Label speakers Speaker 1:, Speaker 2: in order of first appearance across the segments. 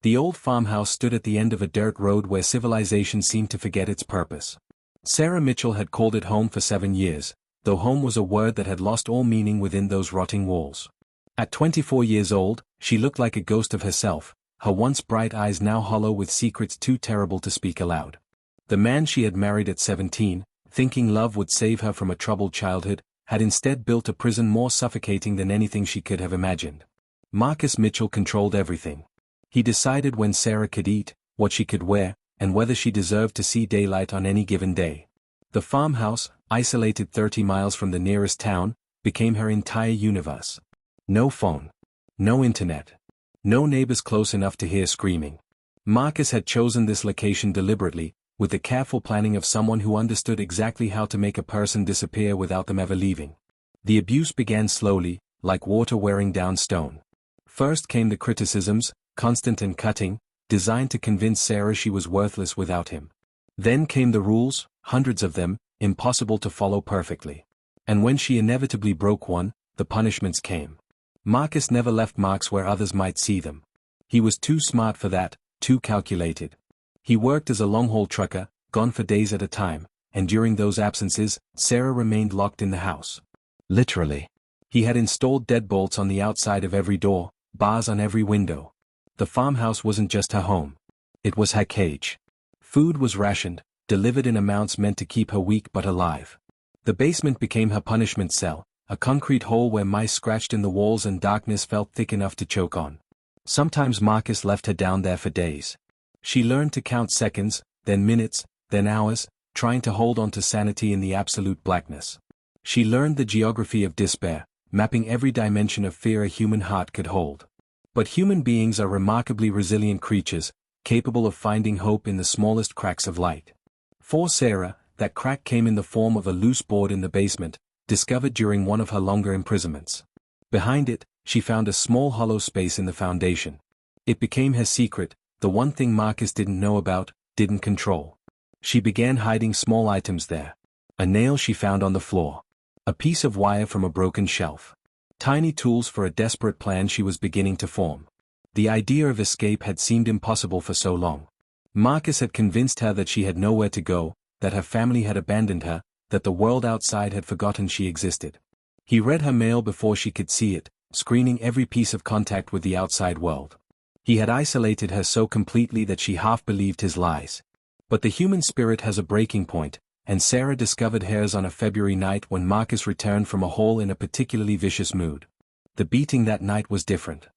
Speaker 1: The old farmhouse stood at the end of a dirt road where civilization seemed to forget its purpose. Sarah Mitchell had called it home for 7 years, though home was a word that had lost all meaning within those rotting walls. At 24 years old, she looked like a ghost of herself, her once bright eyes now hollow with secrets too terrible to speak aloud. The man she had married at 17, thinking love would save her from a troubled childhood, had instead built a prison more suffocating than anything she could have imagined. Marcus Mitchell controlled everything. He decided when Sarah could eat, what she could wear, and whether she deserved to see daylight on any given day. The farmhouse, isolated 30 miles from the nearest town, became her entire universe. No phone. No internet. No neighbors close enough to hear screaming. Marcus had chosen this location deliberately, with the careful planning of someone who understood exactly how to make a person disappear without them ever leaving. The abuse began slowly, like water wearing down stone. First came the criticisms, constant and cutting, designed to convince Sarah she was worthless without him. Then came the rules, hundreds of them, impossible to follow perfectly. And when she inevitably broke one, the punishments came. Marcus never left marks where others might see them. He was too smart for that, too calculated. He worked as a long-haul trucker, gone for days at a time, and during those absences, Sarah remained locked in the house. Literally. He had installed deadbolts on the outside of every door, bars on every window. The farmhouse wasn't just her home. It was her cage. Food was rationed, delivered in amounts meant to keep her weak but alive. The basement became her punishment cell, a concrete hole where mice scratched in the walls and darkness felt thick enough to choke on. Sometimes Marcus left her down there for days. She learned to count seconds, then minutes, then hours, trying to hold on to sanity in the absolute blackness. She learned the geography of despair, mapping every dimension of fear a human heart could hold. But human beings are remarkably resilient creatures, capable of finding hope in the smallest cracks of light. For Sarah, that crack came in the form of a loose board in the basement, discovered during one of her longer imprisonments. Behind it, she found a small hollow space in the foundation. It became her secret, the one thing Marcus didn't know about, didn't control. She began hiding small items there. A nail she found on the floor. A piece of wire from a broken shelf. Tiny tools for a desperate plan she was beginning to form. The idea of escape had seemed impossible for so long. Marcus had convinced her that she had nowhere to go, that her family had abandoned her, that the world outside had forgotten she existed. He read her mail before she could see it, screening every piece of contact with the outside world. He had isolated her so completely that she half believed his lies. But the human spirit has a breaking point, and Sarah discovered hers on a February night when Marcus returned from a haul in a particularly vicious mood. The beating that night was different.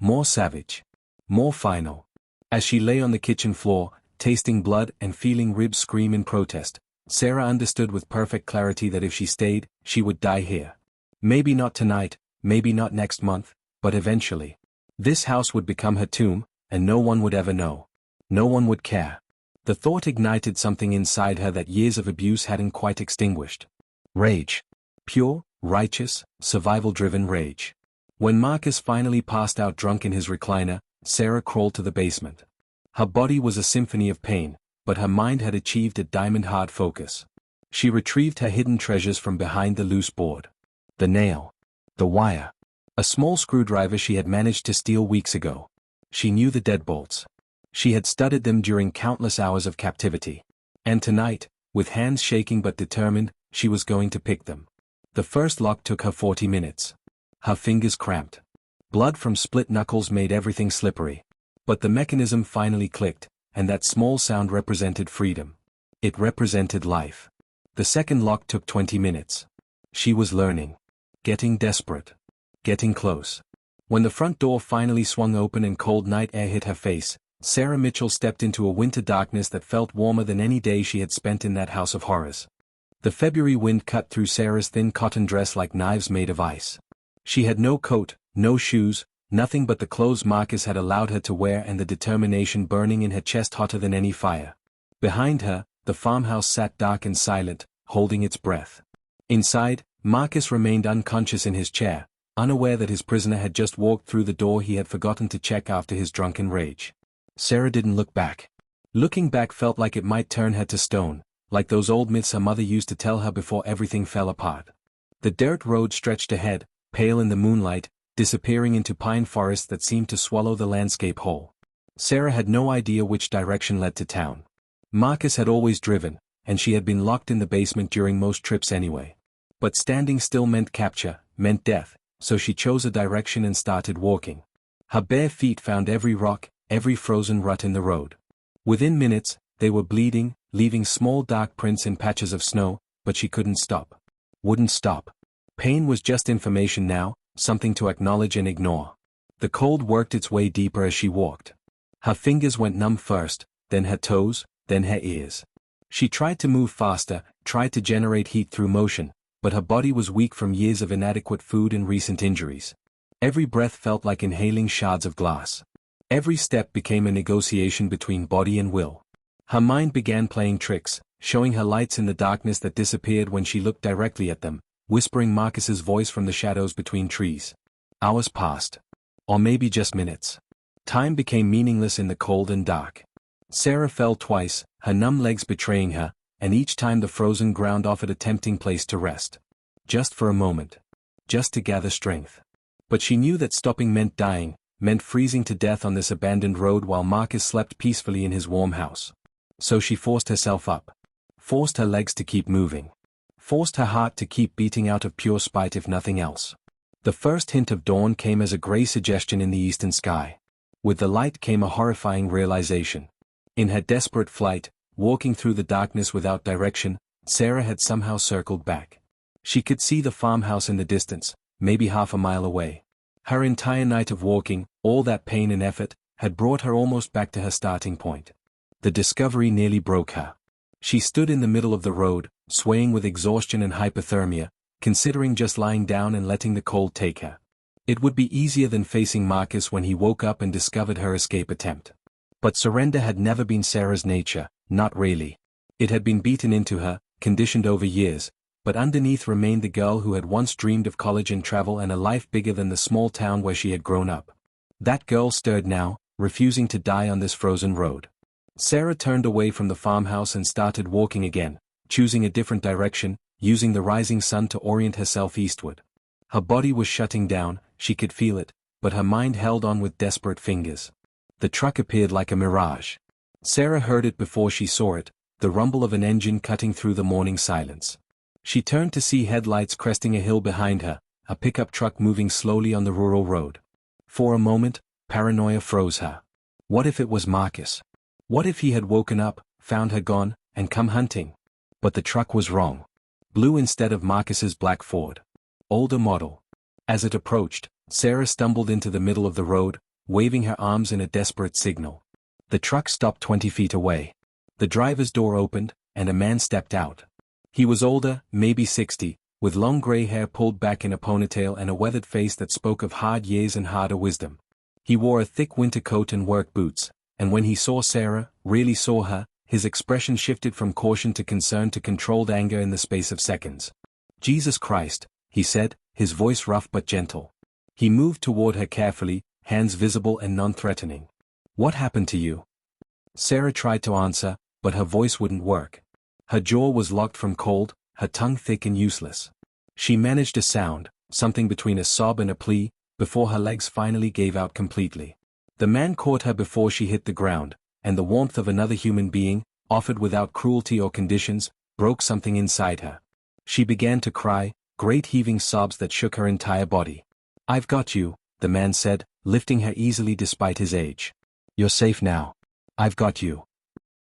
Speaker 1: More savage. More final. As she lay on the kitchen floor, tasting blood and feeling ribs scream in protest, Sarah understood with perfect clarity that if she stayed, she would die here. Maybe not tonight, maybe not next month, but eventually. This house would become her tomb, and no one would ever know. No one would care. The thought ignited something inside her that years of abuse hadn't quite extinguished. Rage. Pure, righteous, survival-driven rage. When Marcus finally passed out drunk in his recliner, Sarah crawled to the basement. Her body was a symphony of pain, but her mind had achieved a diamond-hard focus. She retrieved her hidden treasures from behind the loose board. The nail. The wire. A small screwdriver she had managed to steal weeks ago. She knew the deadbolts. She had studied them during countless hours of captivity. And tonight, with hands shaking but determined, she was going to pick them. The first lock took her 40 minutes. Her fingers cramped. Blood from split knuckles made everything slippery. But the mechanism finally clicked, and that small sound represented freedom. It represented life. The second lock took 20 minutes. She was learning. Getting desperate. Getting close. When the front door finally swung open and cold night air hit her face, Sarah Mitchell stepped into a winter darkness that felt warmer than any day she had spent in that house of horrors. The February wind cut through Sarah's thin cotton dress like knives made of ice. She had no coat, no shoes, nothing but the clothes Marcus had allowed her to wear and the determination burning in her chest hotter than any fire. Behind her, the farmhouse sat dark and silent, holding its breath. Inside, Marcus remained unconscious in his chair, unaware that his prisoner had just walked through the door he had forgotten to check after his drunken rage. Sarah didn't look back. Looking back felt like it might turn her to stone, like those old myths her mother used to tell her before everything fell apart. The dirt road stretched ahead, pale in the moonlight, disappearing into pine forests that seemed to swallow the landscape whole. Sarah had no idea which direction led to town. Marcus had always driven, and she had been locked in the basement during most trips anyway. But standing still meant capture, meant death, so she chose a direction and started walking. Her bare feet found every rock, every frozen rut in the road. Within minutes, they were bleeding, leaving small dark prints in patches of snow, but she couldn't stop. Wouldn't stop. Pain was just information now, something to acknowledge and ignore. The cold worked its way deeper as she walked. Her fingers went numb first, then her toes, then her ears. She tried to move faster, tried to generate heat through motion, but her body was weak from years of inadequate food and recent injuries. Every breath felt like inhaling shards of glass. Every step became a negotiation between body and will. Her mind began playing tricks, showing her lights in the darkness that disappeared when she looked directly at them, whispering Marcus's voice from the shadows between trees. Hours passed. Or maybe just minutes. Time became meaningless in the cold and dark. Sarah fell twice, her numb legs betraying her, and each time the frozen ground offered a tempting place to rest. Just for a moment. Just to gather strength. But she knew that stopping meant dying, meant freezing to death on this abandoned road while Marcus slept peacefully in his warm house. So she forced herself up. Forced her legs to keep moving. Forced her heart to keep beating out of pure spite if nothing else. The first hint of dawn came as a gray suggestion in the eastern sky. With the light came a horrifying realization. In her desperate flight, walking through the darkness without direction, Sarah had somehow circled back. She could see the farmhouse in the distance, maybe half a mile away. Her entire night of walking, all that pain and effort, had brought her almost back to her starting point. The discovery nearly broke her. She stood in the middle of the road, swaying with exhaustion and hypothermia, considering just lying down and letting the cold take her. It would be easier than facing Marcus when he woke up and discovered her escape attempt. But surrender had never been Sarah's nature, not really. It had been beaten into her, conditioned over years, but underneath remained the girl who had once dreamed of college and travel and a life bigger than the small town where she had grown up. That girl stirred now, refusing to die on this frozen road. Sarah turned away from the farmhouse and started walking again, choosing a different direction, using the rising sun to orient herself eastward. Her body was shutting down, she could feel it, but her mind held on with desperate fingers. The truck appeared like a mirage. Sarah heard it before she saw it, the rumble of an engine cutting through the morning silence. She turned to see headlights cresting a hill behind her, a pickup truck moving slowly on the rural road. For a moment, paranoia froze her. What if it was Marcus? What if he had woken up, found her gone, and come hunting? But the truck was wrong. Blue instead of Marcus's black Ford. Older model. As it approached, Sarah stumbled into the middle of the road, waving her arms in a desperate signal. The truck stopped 20 feet away. The driver's door opened, and a man stepped out. He was older, maybe 60, with long gray hair pulled back in a ponytail and a weathered face that spoke of hard years and harder wisdom. He wore a thick winter coat and work boots, and when he saw Sarah, really saw her, his expression shifted from caution to concern to controlled anger in the space of seconds. "Jesus Christ," he said, his voice rough but gentle. He moved toward her carefully, hands visible and non-threatening. "What happened to you?" Sarah tried to answer, but her voice wouldn't work. Her jaw was locked from cold, her tongue thick and useless. She managed a sound, something between a sob and a plea, before her legs finally gave out completely. The man caught her before she hit the ground, and the warmth of another human being, offered without cruelty or conditions, broke something inside her. She began to cry, great heaving sobs that shook her entire body. "I've got you," the man said, lifting her easily despite his age. "You're safe now. I've got you."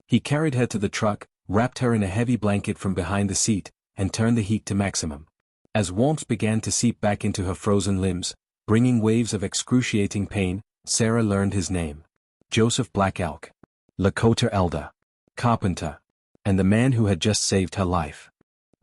Speaker 1: He carried her to the truck, wrapped her in a heavy blanket from behind the seat, and turned the heat to maximum. As warmth began to seep back into her frozen limbs, bringing waves of excruciating pain, Sarah learned his name. Joseph Black Elk. Lakota elder. Carpenter. And the man who had just saved her life.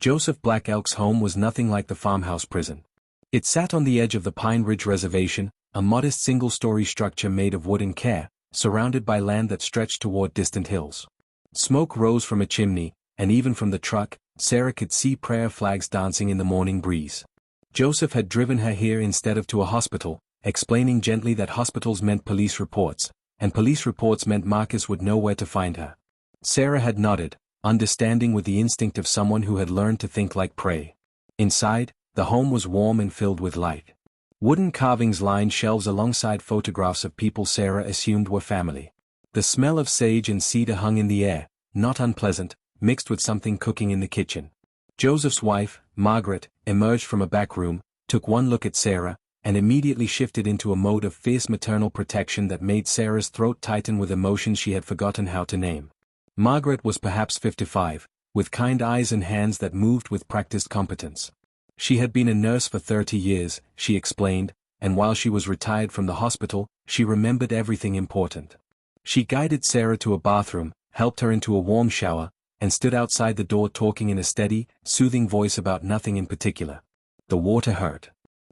Speaker 1: Joseph Black Elk's home was nothing like the farmhouse prison. It sat on the edge of the Pine Ridge Reservation, a modest single-story structure made of wood and care, surrounded by land that stretched toward distant hills. Smoke rose from a chimney, and even from the truck, Sarah could see prayer flags dancing in the morning breeze. Joseph had driven her here instead of to a hospital, explaining gently that hospitals meant police reports, and police reports meant Marcus would know where to find her. Sarah had nodded, understanding with the instinct of someone who had learned to think like prey. Inside, the home was warm and filled with light. Wooden carvings lined shelves alongside photographs of people Sarah assumed were family. The smell of sage and cedar hung in the air, not unpleasant, mixed with something cooking in the kitchen. Joseph's wife, Margaret, emerged from a back room, took one look at Sarah, and immediately shifted into a mode of fierce maternal protection that made Sarah's throat tighten with emotions she had forgotten how to name. Margaret was perhaps 55, with kind eyes and hands that moved with practiced competence. She had been a nurse for 30 years, she explained, and while she was retired from the hospital, she remembered everything important. She guided Sarah to a bathroom, helped her into a warm shower, and stood outside the door talking in a steady, soothing voice about nothing in particular. The water hurt.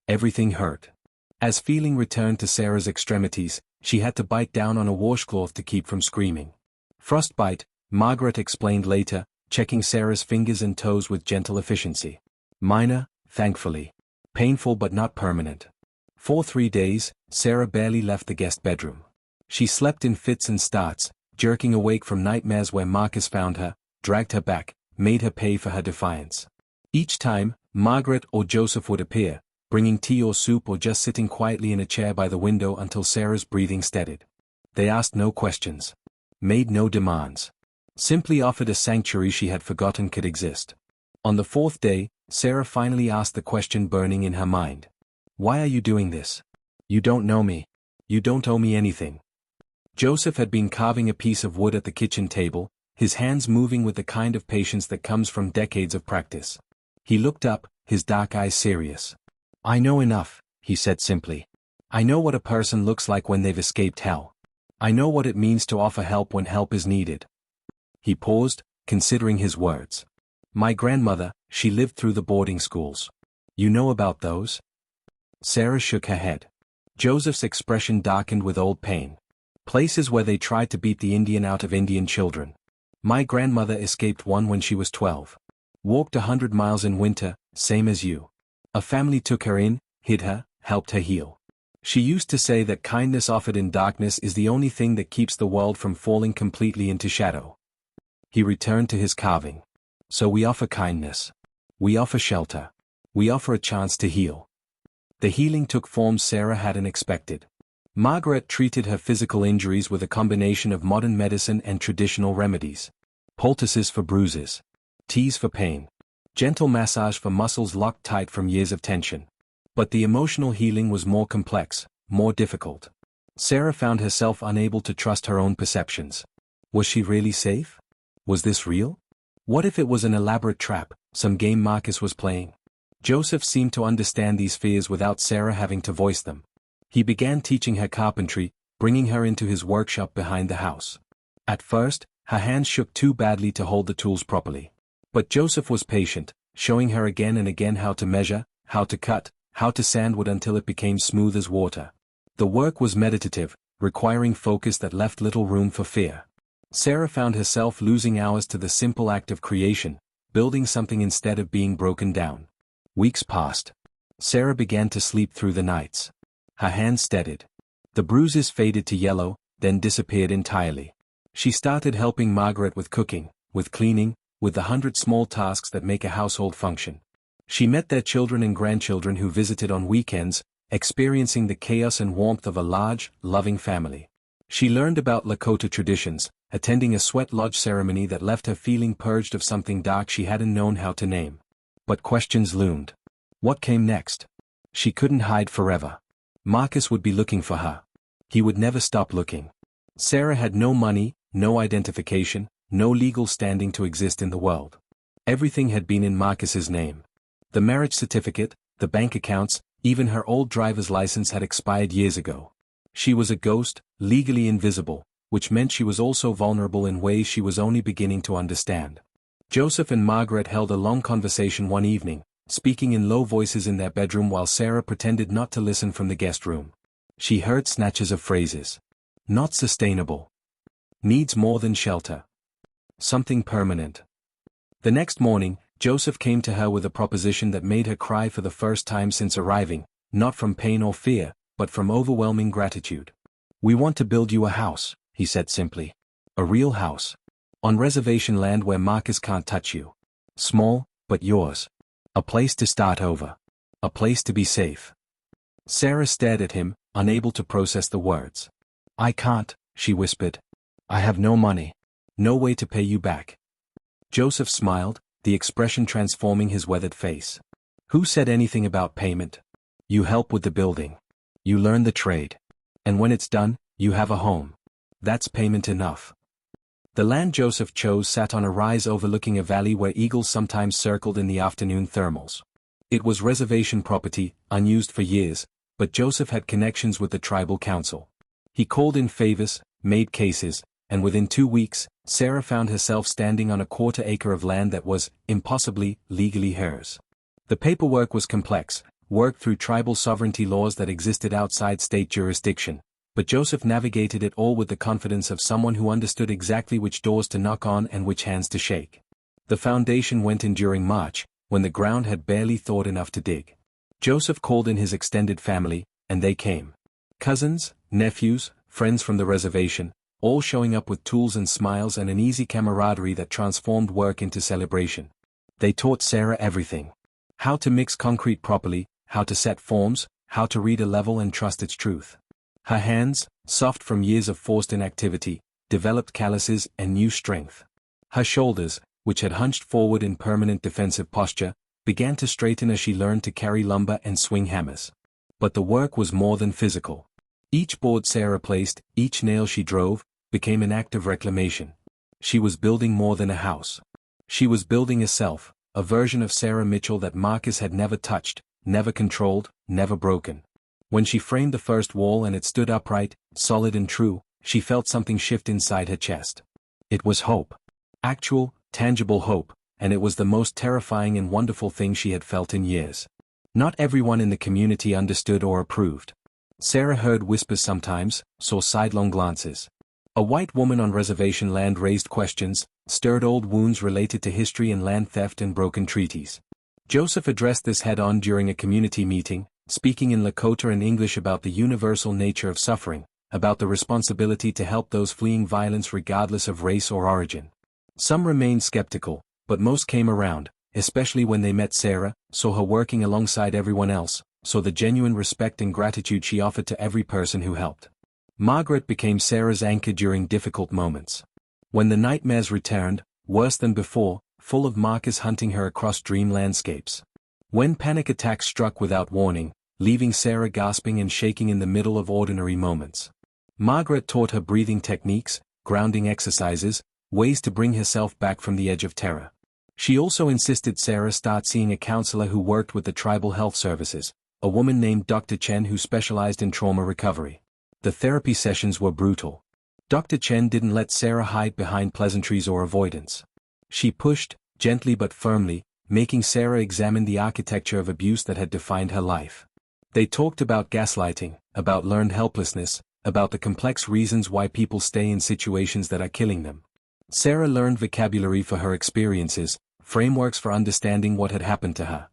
Speaker 1: Everything hurt. As feeling returned to Sarah's extremities, she had to bite down on a washcloth to keep from screaming. Frostbite, Margaret explained later, checking Sarah's fingers and toes with gentle efficiency. Minor, thankfully. Painful but not permanent. For 3 days, Sarah barely left the guest bedroom. She slept in fits and starts, jerking awake from nightmares where Marcus found her, dragged her back, made her pay for her defiance. Each time, Margaret or Joseph would appear, bringing tea or soup or just sitting quietly in a chair by the window until Sarah's breathing steadied. They asked no questions. Made no demands. Simply offered a sanctuary she had forgotten could exist. On the 4th day, Sarah finally asked the question burning in her mind. Why are you doing this? You don't know me. You don't owe me anything. Joseph had been carving a piece of wood at the kitchen table, his hands moving with the kind of patience that comes from decades of practice. He looked up, his dark eyes serious. I know enough, he said simply. I know what a person looks like when they've escaped hell. I know what it means to offer help when help is needed. He paused, considering his words. My grandmother, she lived through the boarding schools. You know about those? Sarah shook her head. Joseph's expression darkened with old pain. Places where they tried to beat the Indian out of Indian children. My grandmother escaped one when she was 12. Walked 100 miles in winter, same as you. A family took her in, hid her, helped her heal. She used to say that kindness offered in darkness is the only thing that keeps the world from falling completely into shadow. He returned to his carving. So we offer kindness. We offer shelter. We offer a chance to heal. The healing took forms Sarah hadn't expected. Margaret treated her physical injuries with a combination of modern medicine and traditional remedies. Poultices for bruises. Teas for pain. Gentle massage for muscles locked tight from years of tension. But the emotional healing was more complex, more difficult. Sarah found herself unable to trust her own perceptions. Was she really safe? Was this real? What if it was an elaborate trap, some game Marcus was playing? Joseph seemed to understand these fears without Sarah having to voice them. He began teaching her carpentry, bringing her into his workshop behind the house. At first, her hands shook too badly to hold the tools properly. But Joseph was patient, showing her again and again how to measure, how to cut, how to sand wood until it became smooth as water. The work was meditative, requiring focus that left little room for fear. Sarah found herself losing hours to the simple act of creation, building something instead of being broken down. Weeks passed. Sarah began to sleep through the nights. Her hands steadied. The bruises faded to yellow, then disappeared entirely. She started helping Margaret with cooking, with cleaning, with the 100 small tasks that make a household function. She met their children and grandchildren who visited on weekends, experiencing the chaos and warmth of a large, loving family. She learned about Lakota traditions, attending a sweat lodge ceremony that left her feeling purged of something dark she hadn't known how to name. But questions loomed. What came next? She couldn't hide forever. Marcus would be looking for her. He would never stop looking. Sarah had no money, no identification, no legal standing to exist in the world. Everything had been in Marcus's name. The marriage certificate, the bank accounts, even her old driver's license had expired years ago. She was a ghost, legally invisible, which meant she was also vulnerable in ways she was only beginning to understand. Joseph and Margaret held a long conversation one evening, speaking in low voices in their bedroom while Sarah pretended not to listen from the guest room. She heard snatches of phrases. Not sustainable. Needs more than shelter. Something permanent. The next morning, Joseph came to her with a proposition that made her cry for the first time since arriving, not from pain or fear, but from overwhelming gratitude. We want to build you a house, he said simply. A real house. On reservation land where Marcus can't touch you. Small, but yours. A place to start over. A place to be safe. Sarah stared at him, unable to process the words. I can't, she whispered. I have no money. No way to pay you back. Joseph smiled, the expression transforming his weathered face. Who said anything about payment? You help with the building. You learn the trade. And when it's done, you have a home. That's payment enough. The land Joseph chose sat on a rise overlooking a valley where eagles sometimes circled in the afternoon thermals. It was reservation property, unused for years, but Joseph had connections with the tribal council. He called in favors, made cases, and within 2 weeks, Sarah found herself standing on a quarter-acre of land that was, impossibly, legally hers. The paperwork was complex, worked through tribal sovereignty laws that existed outside state jurisdiction, but Joseph navigated it all with the confidence of someone who understood exactly which doors to knock on and which hands to shake. The foundation went in during March, when the ground had barely thawed enough to dig. Joseph called in his extended family, and they came. Cousins, nephews, friends from the reservation, all showing up with tools and smiles and an easy camaraderie that transformed work into celebration. They taught Sarah everything. How to mix concrete properly, how to set forms, how to read a level and trust its truth. Her hands, soft from years of forced inactivity, developed calluses and new strength. Her shoulders, which had hunched forward in permanent defensive posture, began to straighten as she learned to carry lumber and swing hammers. But the work was more than physical. Each board Sarah placed, each nail she drove, became an act of reclamation. She was building more than a house. She was building a self, a version of Sarah Mitchell that Marcus had never touched, never controlled, never broken. When she framed the first wall and it stood upright, solid and true, she felt something shift inside her chest. It was hope. Actual, tangible hope, and it was the most terrifying and wonderful thing she had felt in years. Not everyone in the community understood or approved. Sarah heard whispers sometimes, saw sidelong glances. A white woman on reservation land raised questions, stirred old wounds related to history and land theft and broken treaties. Joseph addressed this head-on during a community meeting, speaking in Lakota and English about the universal nature of suffering, about the responsibility to help those fleeing violence regardless of race or origin. Some remained skeptical, but most came around, especially when they met Sarah, saw her working alongside everyone else, saw the genuine respect and gratitude she offered to every person who helped. Margaret became Sarah's anchor during difficult moments. When the nightmares returned, worse than before, full of Marcus hunting her across dream landscapes. When panic attacks struck without warning, leaving Sarah gasping and shaking in the middle of ordinary moments. Margaret taught her breathing techniques, grounding exercises, ways to bring herself back from the edge of terror. She also insisted Sarah start seeing a counselor who worked with the tribal health services, a woman named Dr. Chen who specialized in trauma recovery. The therapy sessions were brutal. Dr. Chen didn't let Sarah hide behind pleasantries or avoidance. She pushed, gently but firmly, making Sarah examine the architecture of abuse that had defined her life. They talked about gaslighting, about learned helplessness, about the complex reasons why people stay in situations that are killing them. Sarah learned vocabulary for her experiences, frameworks for understanding what had happened to her.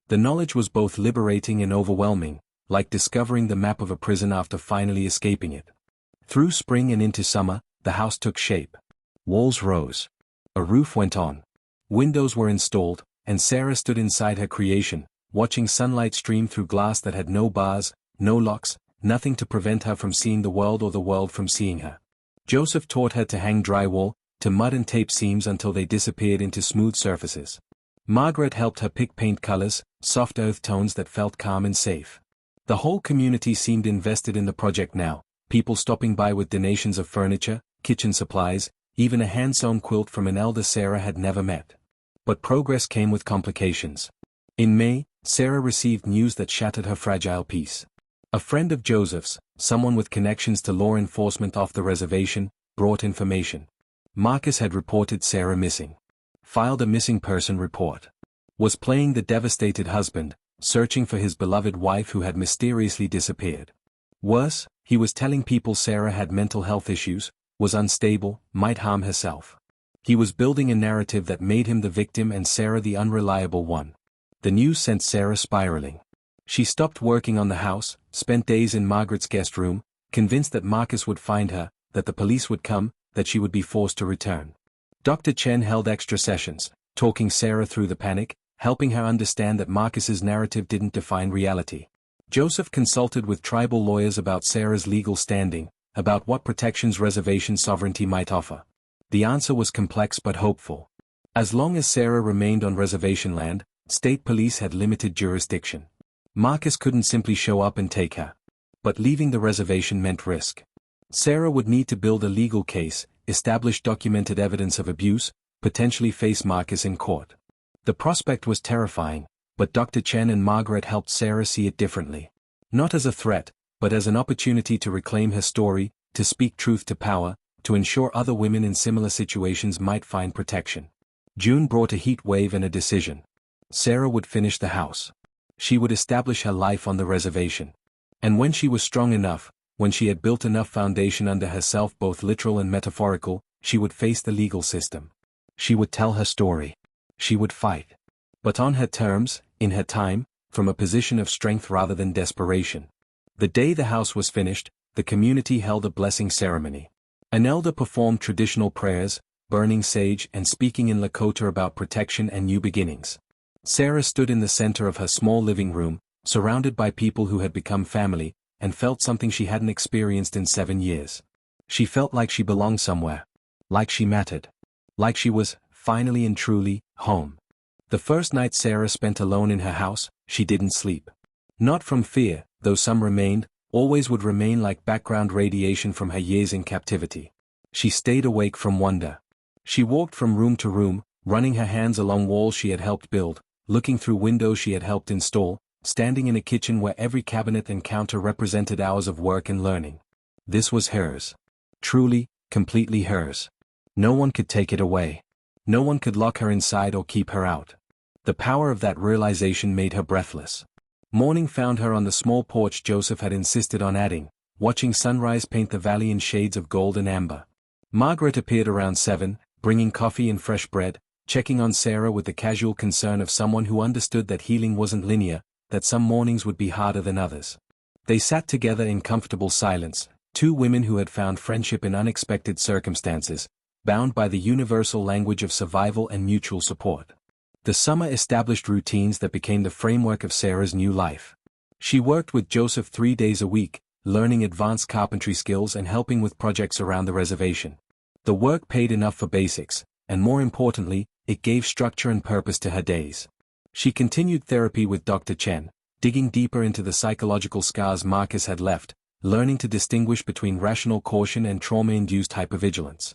Speaker 1: The knowledge was both liberating and overwhelming, like discovering the map of a prison after finally escaping it. Through spring and into summer, the house took shape. Walls rose. A roof went on. Windows were installed, and Sarah stood inside her creation, watching sunlight stream through glass that had no bars, no locks, nothing to prevent her from seeing the world or the world from seeing her. Joseph taught her to hang drywall, to mud and tape seams until they disappeared into smooth surfaces. Margaret helped her pick paint colors, soft earth tones that felt calm and safe. The whole community seemed invested in the project now, people stopping by with donations of furniture, kitchen supplies, even a hand-sewn quilt from an elder Sarah had never met. But progress came with complications. In May, Sarah received news that shattered her fragile peace. A friend of Joseph's, someone with connections to law enforcement off the reservation, brought information. Marcus had reported Sarah missing. Filed a missing person report. Was playing the devastated husband, searching for his beloved wife who had mysteriously disappeared. Worse, he was telling people Sarah had mental health issues, was unstable, might harm herself. He was building a narrative that made him the victim and Sarah the unreliable one. The news sent Sarah spiraling. She stopped working on the house, spent days in Margaret's guest room, convinced that Marcus would find her, that the police would come, that she would be forced to return. Dr. Chen held extra sessions, talking Sarah through the panic, helping her understand that Marcus's narrative didn't define reality. Joseph consulted with tribal lawyers about Sarah's legal standing, about what protections reservation sovereignty might offer. The answer was complex but hopeful. As long as Sarah remained on reservation land, state police had limited jurisdiction. Marcus couldn't simply show up and take her. But leaving the reservation meant risk. Sarah would need to build a legal case, establish documented evidence of abuse, potentially face Marcus in court. The prospect was terrifying, but Dr. Chen and Margaret helped Sarah see it differently. Not as a threat, but as an opportunity to reclaim her story, to speak truth to power, to ensure other women in similar situations might find protection. June brought a heat wave and a decision. Sarah would finish the house. She would establish her life on the reservation. And when she was strong enough, when she had built enough foundation under herself, both literal and metaphorical, she would face the legal system. She would tell her story. She would fight. But on her terms, in her time, from a position of strength rather than desperation. The day the house was finished, the community held a blessing ceremony. An elder performed traditional prayers, burning sage and speaking in Lakota about protection and new beginnings. Sarah stood in the center of her small living room, surrounded by people who had become family, and felt something she hadn't experienced in 7 years. She felt like she belonged somewhere. Like she mattered. Like she was, finally and truly, home. The first night Sarah spent alone in her house, she didn't sleep. Not from fear, though some remained, always would remain like background radiation from her years in captivity. She stayed awake from wonder. She walked from room to room, running her hands along walls she had helped build, looking through windows she had helped install, standing in a kitchen where every cabinet and counter represented hours of work and learning. This was hers. Truly, completely hers. No one could take it away. No one could lock her inside or keep her out. The power of that realization made her breathless. Morning found her on the small porch Joseph had insisted on adding, watching sunrise paint the valley in shades of gold and amber. Margaret appeared around 7, bringing coffee and fresh bread, checking on Sarah with the casual concern of someone who understood that healing wasn't linear, that some mornings would be harder than others. They sat together in comfortable silence, two women who had found friendship in unexpected circumstances, bound by the universal language of survival and mutual support. The summer established routines that became the framework of Sarah's new life. She worked with Joseph 3 days a week, learning advanced carpentry skills and helping with projects around the reservation. The work paid enough for basics, and more importantly, it gave structure and purpose to her days. She continued therapy with Dr. Chen, digging deeper into the psychological scars Marcus had left, learning to distinguish between rational caution and trauma-induced hypervigilance.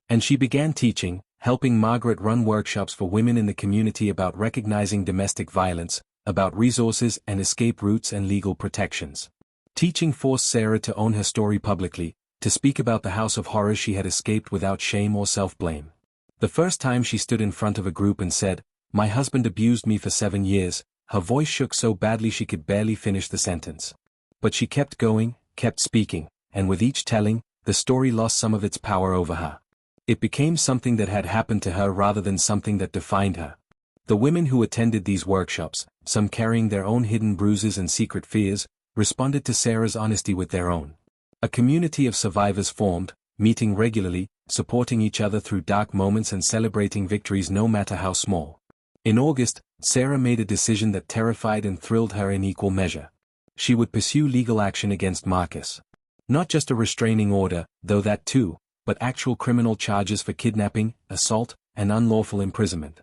Speaker 1: And she began teaching, helping Margaret run workshops for women in the community about recognizing domestic violence, about resources and escape routes and legal protections. Teaching forced Sarah to own her story publicly, to speak about the house of horrors she had escaped without shame or self-blame. The first time she stood in front of a group and said, "My husband abused me for 7 years," her voice shook so badly she could barely finish the sentence. But she kept going, kept speaking, and with each telling, the story lost some of its power over her. It became something that had happened to her rather than something that defined her. The women who attended these workshops, some carrying their own hidden bruises and secret fears, responded to Sarah's honesty with their own. A community of survivors formed, meeting regularly, supporting each other through dark moments and celebrating victories no matter how small. In August, Sarah made a decision that terrified and thrilled her in equal measure. She would pursue legal action against Marcus. Not just a restraining order, though that too, but actual criminal charges for kidnapping, assault, and unlawful imprisonment.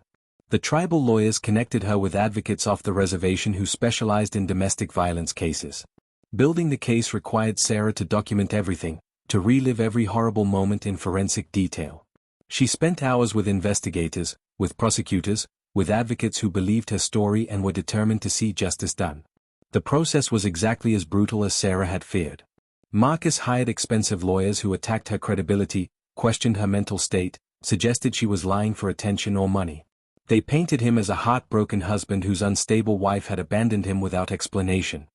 Speaker 1: The tribal lawyers connected her with advocates off the reservation who specialized in domestic violence cases. Building the case required Sarah to document everything, to relive every horrible moment in forensic detail. She spent hours with investigators, with prosecutors, with advocates who believed her story and were determined to see justice done. The process was exactly as brutal as Sarah had feared. Marcus hired expensive lawyers who attacked her credibility, questioned her mental state, suggested she was lying for attention or money. They painted him as a heartbroken husband whose unstable wife had abandoned him without explanation.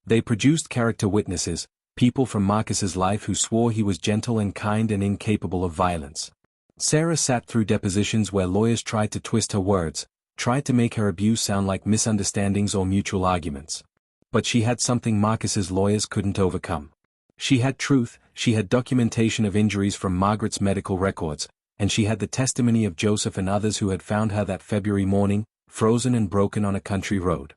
Speaker 1: They produced character witnesses, people from Marcus's life who swore he was gentle and kind and incapable of violence. Sarah sat through depositions where lawyers tried to twist her words, tried to make her abuse sound like misunderstandings or mutual arguments. But she had something Marcus's lawyers couldn't overcome. She had truth, she had documentation of injuries from Margaret's medical records, and she had the testimony of Joseph and others who had found her that February morning, frozen and broken on a country road.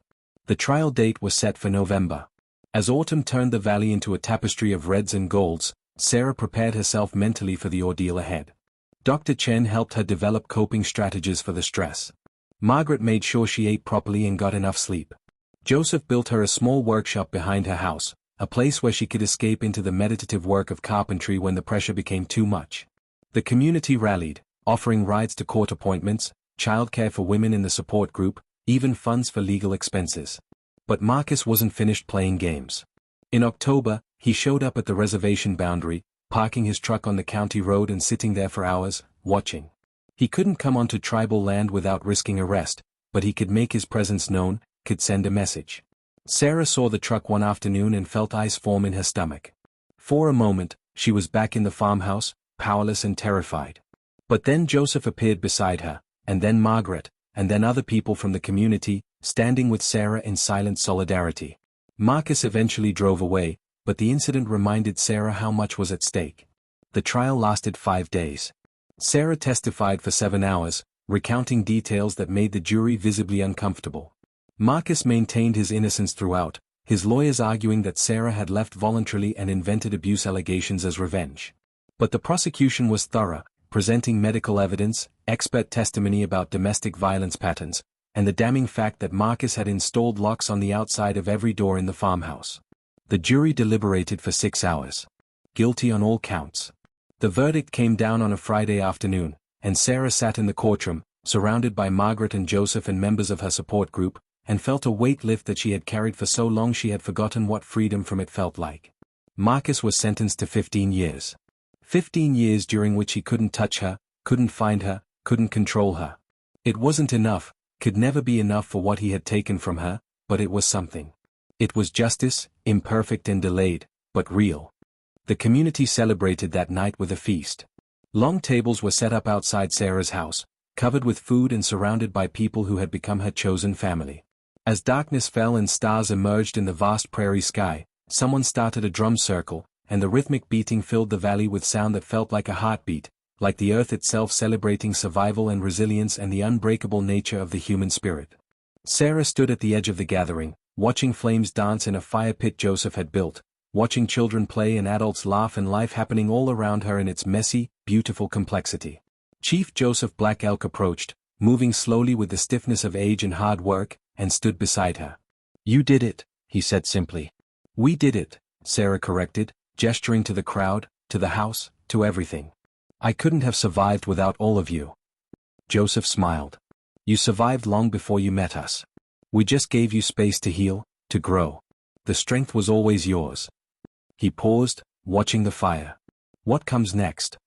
Speaker 1: The trial date was set for November. As autumn turned the valley into a tapestry of reds and golds, Sarah prepared herself mentally for the ordeal ahead. Dr. Chen helped her develop coping strategies for the stress. Margaret made sure she ate properly and got enough sleep. Joseph built her a small workshop behind her house, a place where she could escape into the meditative work of carpentry when the pressure became too much. The community rallied, offering rides to court appointments, childcare for women in the support group, even funds for legal expenses. But Marcus wasn't finished playing games. In October, he showed up at the reservation boundary, parking his truck on the county road and sitting there for hours, watching. He couldn't come onto tribal land without risking arrest, but he could make his presence known, could send a message. Sarah saw the truck one afternoon and felt ice form in her stomach. For a moment, she was back in the farmhouse, powerless and terrified. But then Joseph appeared beside her, and then Margaret, and then other people from the community, standing with Sarah in silent solidarity. Marcus eventually drove away, but the incident reminded Sarah how much was at stake. The trial lasted 5 days. Sarah testified for 7 hours, recounting details that made the jury visibly uncomfortable. Marcus maintained his innocence throughout, his lawyers arguing that Sarah had left voluntarily and invented abuse allegations as revenge. But the prosecution was thorough, presenting medical evidence, expert testimony about domestic violence patterns, and the damning fact that Marcus had installed locks on the outside of every door in the farmhouse. The jury deliberated for 6 hours. Guilty on all counts. The verdict came down on a Friday afternoon, and Sarah sat in the courtroom, surrounded by Margaret and Joseph and members of her support group, and felt a weight lift that she had carried for so long she had forgotten what freedom from it felt like. Marcus was sentenced to 15 years. 15 years during which he couldn't touch her, couldn't find her, couldn't control her. It wasn't enough, could never be enough for what he had taken from her, but it was something. It was justice, imperfect and delayed, but real. The community celebrated that night with a feast. Long tables were set up outside Sarah's house, covered with food and surrounded by people who had become her chosen family. As darkness fell and stars emerged in the vast prairie sky, someone started a drum circle, and the rhythmic beating filled the valley with sound that felt like a heartbeat, like the earth itself celebrating survival and resilience and the unbreakable nature of the human spirit. Sarah stood at the edge of the gathering, watching flames dance in a fire pit Joseph had built, watching children play and adults laugh and life happening all around her in its messy, beautiful complexity. Chief Joseph Black Elk approached, moving slowly with the stiffness of age and hard work, and stood beside her. "You did it," he said simply. "We did it," Sarah corrected, gesturing to the crowd, to the house, to everything. "I couldn't have survived without all of you." Joseph smiled. "You survived long before you met us. We just gave you space to heal, to grow. The strength was always yours." He paused, watching the fire. "What comes next?"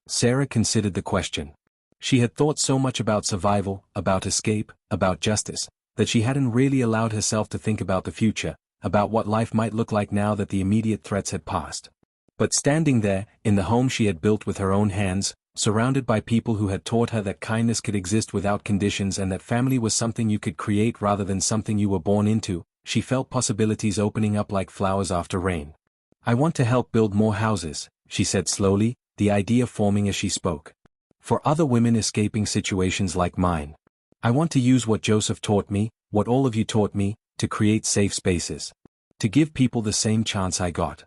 Speaker 1: Sarah considered the question. She had thought so much about survival, about escape, about justice, that she hadn't really allowed herself to think about the future, about what life might look like now that the immediate threats had passed. But standing there, in the home she had built with her own hands, surrounded by people who had taught her that kindness could exist without conditions and that family was something you could create rather than something you were born into, she felt possibilities opening up like flowers after rain. "I want to help build more houses," she said slowly, the idea forming as she spoke. "For other women escaping situations like mine. I want to use what Joseph taught me, what all of you taught me, to create safe spaces. To give people the same chance I got."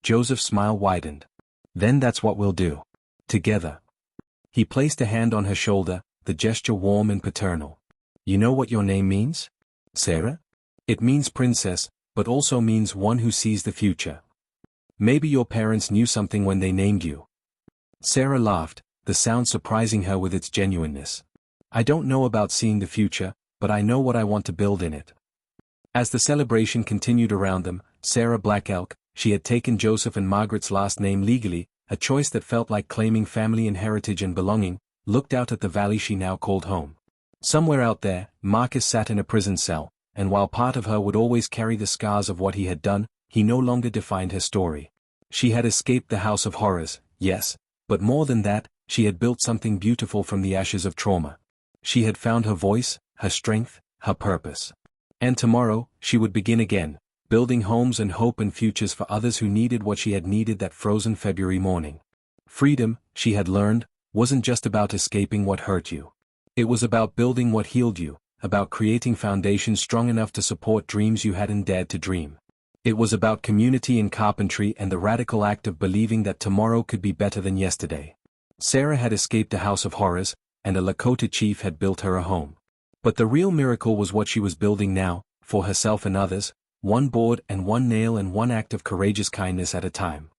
Speaker 1: Joseph's smile widened. "Then that's what we'll do. Together." He placed a hand on her shoulder, the gesture warm and paternal. "You know what your name means, Sarah? It means princess, but also means one who sees the future. Maybe your parents knew something when they named you." Sarah laughed, the sound surprising her with its genuineness. "I don't know about seeing the future, but I know what I want to build in it." As the celebration continued around them, Sarah Black Elk, she had taken Joseph and Margaret's last name legally, a choice that felt like claiming family and heritage and belonging, looked out at the valley she now called home. Somewhere out there, Marcus sat in a prison cell, and while part of her would always carry the scars of what he had done, he no longer defined her story. She had escaped the house of horrors, yes, but more than that, she had built something beautiful from the ashes of trauma. She had found her voice, her strength, her purpose. And tomorrow, she would begin again, building homes and hope and futures for others who needed what she had needed that frozen February morning. Freedom, she had learned, wasn't just about escaping what hurt you. It was about building what healed you, about creating foundations strong enough to support dreams you hadn't dared to dream. It was about community in carpentry and the radical act of believing that tomorrow could be better than yesterday. Sarah had escaped a house of horrors, and a Lakota chief had built her a home. But the real miracle was what she was building now, for herself and others, one board and one nail and one act of courageous kindness at a time.